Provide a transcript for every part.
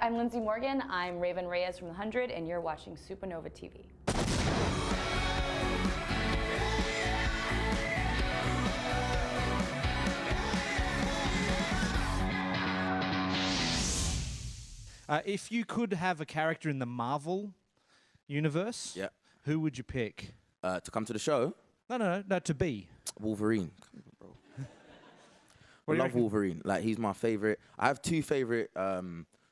I'm Lindsey Morgan. I'm Raven Reyes from The 100, and you're watching Supanova TV. If you could have a character in the Marvel universe, Yeah. who would you pick? To come to the show, No, to be. Wolverine. Bro. I What do you love reckon? Wolverine. Like, he's my favorite. I have two favorite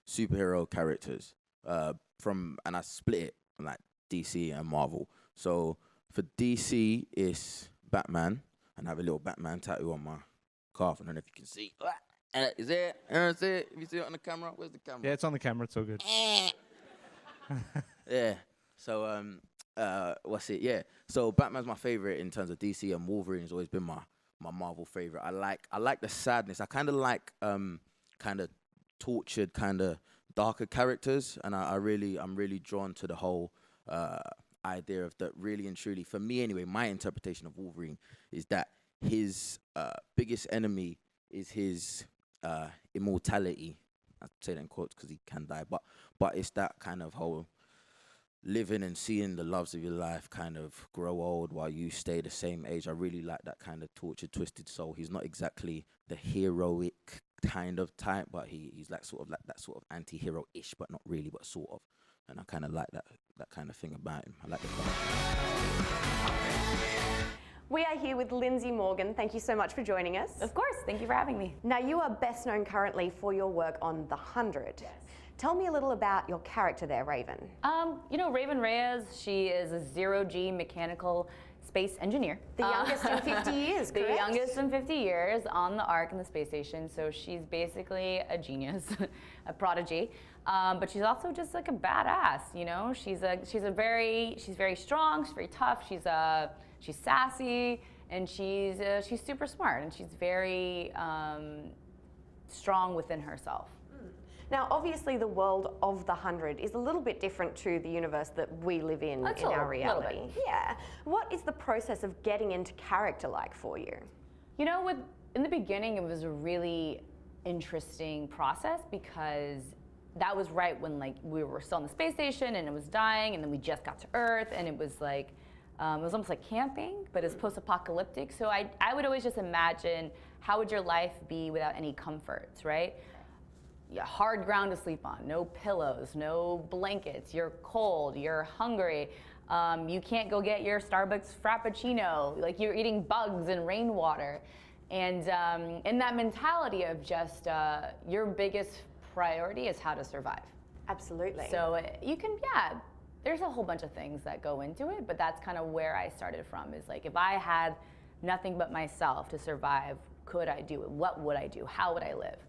superhero characters and I split it from like DC and Marvel. So for DC, it's Batman, and I have a little Batman tattoo on my calf. I don't know if you can see. Is it? Is it? If you see it on the camera, where's the camera? Yeah, it's on the camera. It's all good. Yeah. So what's it? Yeah. So Batman's my favorite in terms of DC, and Wolverine's always been my Marvel favorite. I like the sadness. I kind of like kind of tortured, kind of darker characters, and I'm really drawn to the whole idea of that. Really and truly, for me anyway, my interpretation of Wolverine is that his biggest enemy is his immortality. I say that in quotes because he can die, but it's that kind of whole living and seeing the loves of your life kind of grow old while you stay the same age. I really like that kind of tortured, twisted soul. He's not exactly the heroic kind of type, but he's like sort of like that sort of anti-hero-ish, but not really, but sort of. And I kind of like that kind of thing about him. I like the We are here with Lindsey Morgan. Thank you so much for joining us. Of course, thank you for having me. Now, you are best known currently for your work on The 100. Yes. Tell me a little about your character there, Raven. You know, Raven Reyes, she is a zero-G mechanical space engineer. The youngest in 50 years, correct? The youngest in 50 years on the Ark and the space station. So she's basically a genius, a prodigy. But she's also just like a badass, you know? She's very strong, she's very tough, she's sassy, and she's super smart, and she's very strong within herself. Now, obviously, the world of The 100 is a little bit different to the universe that we live in our reality. Little bit. Yeah. What is the process of getting into character like for you? You know, in the beginning, it was a really interesting process because that was right when like we were still on the space station and it was dying, and then we just got to Earth, and it was like it was almost like camping, but it's post-apocalyptic. So I would always just imagine, how would your life be without any comforts, right? Hard ground to sleep on, no pillows, no blankets, you're cold, you're hungry, you can't go get your Starbucks Frappuccino, like you're eating bugs and rainwater. And that mentality of just your biggest priority is how to survive. Absolutely. So you can, yeah, there's a whole bunch of things that go into it, but that's kind of where I started from, is like, if I had nothing but myself to survive, could I do it? What would I do? How would I live?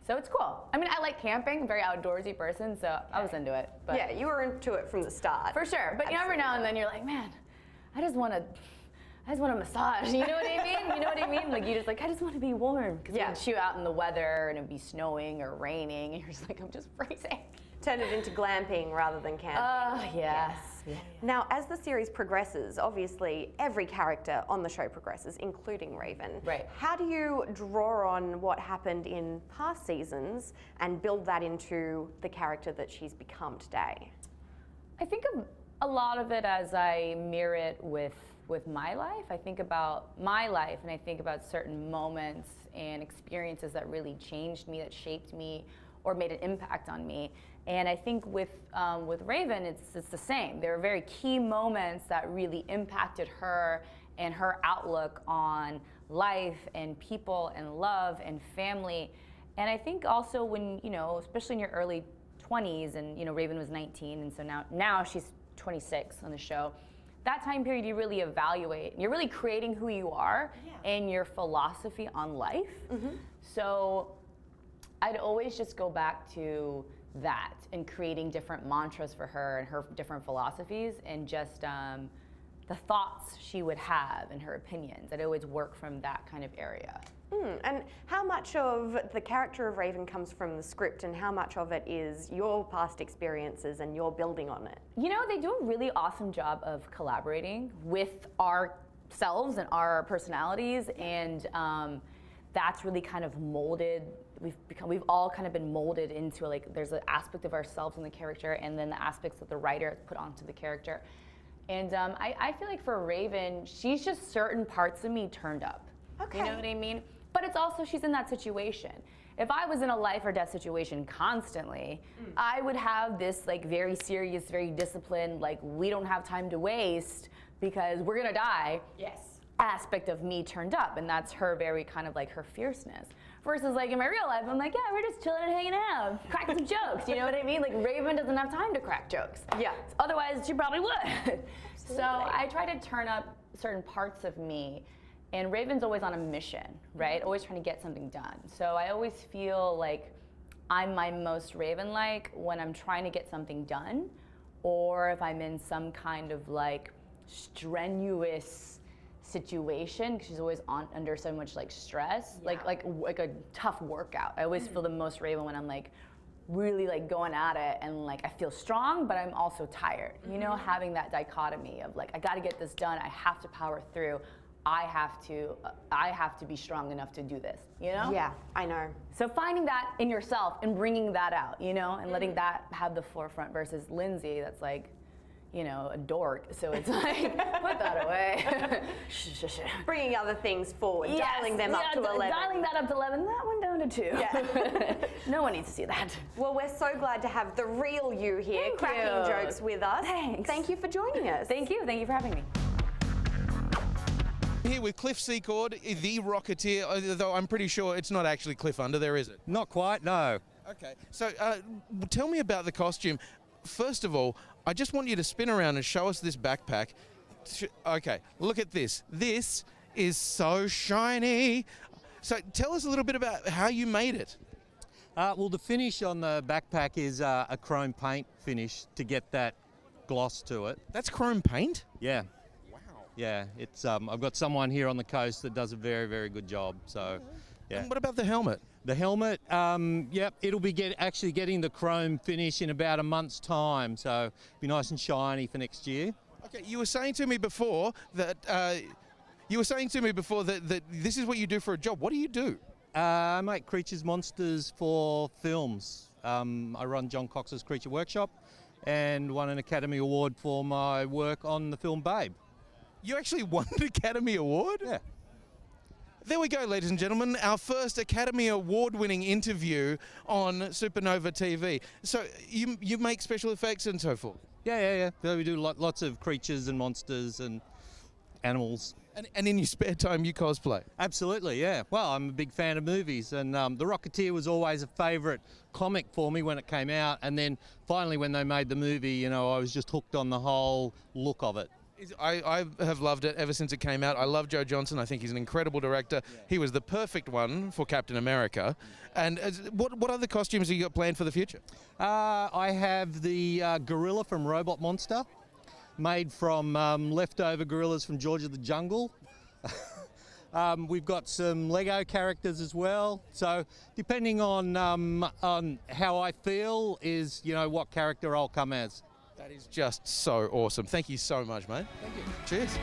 So it's cool. I mean, I like camping, I'm a very outdoorsy person, so I was into it. But yeah, you were into it from the start. for sure, but every now and then you're like, man, I just want a massage, you know what I mean? You know what I mean? Like, you just like, I just want to be warm. Because Yeah. you'd shoot out in the weather and it'd be snowing or raining, and you're just like, I'm just freezing. Turn it into glamping rather than camping. Yes. Yeah. Now, as the series progresses, obviously every character on the show progresses, including Raven. Right. How do you draw on what happened in past seasons and build that into the character that she's become today? I think of a lot of it as I mirror it with my life. I think about my life, and I think about certain moments and experiences that really changed me, that shaped me, or made an impact on me. And I think with Raven, it's the same. There are very key moments that really impacted her and her outlook on life and people and love and family. And I think also when, you know, especially in your early 20s, and, you know, Raven was 19, and so now she's 26 on the show. That time period, you really evaluate. You're really creating who you are and your philosophy on life. So I'd always just go back to that and creating different mantras for her and her different philosophies, and just the thoughts she would have and her opinions. I'd always work from that kind of area. And how much of the character of Raven comes from the script, and how much of it is your past experiences and you're building on it? You know, they do a really awesome job of collaborating with ourselves and our personalities, and that's really kind of molded we've all kind of been molded into like, there's an aspect of ourselves in the character, and then the aspects that the writer has put onto the character. And I feel like for Raven, she's just certain parts of me turned up. Okay. You know what I mean? But it's also, she's in that situation. If I was in a life or death situation constantly, I would have this like very serious, very disciplined, like we don't have time to waste because we're gonna die. Yes. Aspect of me turned up, and that's her very kind of like her fierceness. Versus like in my real life, I'm like, yeah, we're just chilling and hanging out, cracking some jokes, you know what I mean? Like Raven doesn't have time to crack jokes. Yeah. Otherwise, she probably would. So I try to turn up certain parts of me, and Raven's always on a mission, right? Always trying to get something done. So I always feel like I'm my most Raven-like when I'm trying to get something done, or if I'm in some kind of like strenuous situation, because she's always under so much like stress, like a tough workout. I always feel the most Raven when I'm like really like going at it, and like I feel strong, but I'm also tired. You know, having that dichotomy of like, I got to get this done. I have to power through. I have to be strong enough to do this, you know? Yeah, I know. So finding that in yourself and bringing that out, you know, and letting that have the forefront versus Lindsey, that's like, you know, a dork. So it's like, put that away. Bringing other things forward, dialing them up to 11. Dialing that up to 11, that one down to 2. Yeah. No one needs to see that. Well, we're so glad to have the real you here, Thank cracking you. jokes with us. Thanks. Thank you for joining us. Thank you for having me. Here with Cliff Secord, the Rocketeer, though I'm pretty sure it's not actually Cliff under there, is it? Not quite, no. Okay, so tell me about the costume. First of all, I just want you to spin around and show us this backpack. Okay, look at this. This is so shiny. So tell us a little bit about how you made it. Well, the finish on the backpack is a chrome paint finish to get that gloss to it. That's chrome paint? Yeah. Wow. Yeah, it's I've got someone here on the coast that does a very, very good job. So, yeah. And what about the helmet? The helmet, yep, it'll be actually getting the chrome finish in about a month's time, so be nice and shiny for next year. Okay, you were saying to me before that that this is what you do for a job. What do you do? I make creatures, monsters for films. I run John Cox's Creature Workshop and won an Academy Award for my work on the film Babe. You actually won an Academy Award? Yeah. There we go, ladies and gentlemen, our first Academy Award-winning interview on Supanova TV. So you make special effects and so forth? Yeah. So we do lots of creatures and monsters and animals. And in your spare time, you cosplay? Absolutely, yeah. Well, I'm a big fan of movies, and The Rocketeer was always a favourite comic for me when it came out, and then finally when they made the movie, you know, I was just hooked on the whole look of it. I have loved it ever since it came out. I love Joe Johnston. I think he's an incredible director. Yeah. He was the perfect one for Captain America. And what other costumes have you got planned for the future? I have the gorilla from Robot Monster, made from leftover gorillas from George of the Jungle. We've got some Lego characters as well. So depending on how I feel is, you know, what character I'll come as. That is just so awesome. Thank you so much, mate. Thank you. Cheers.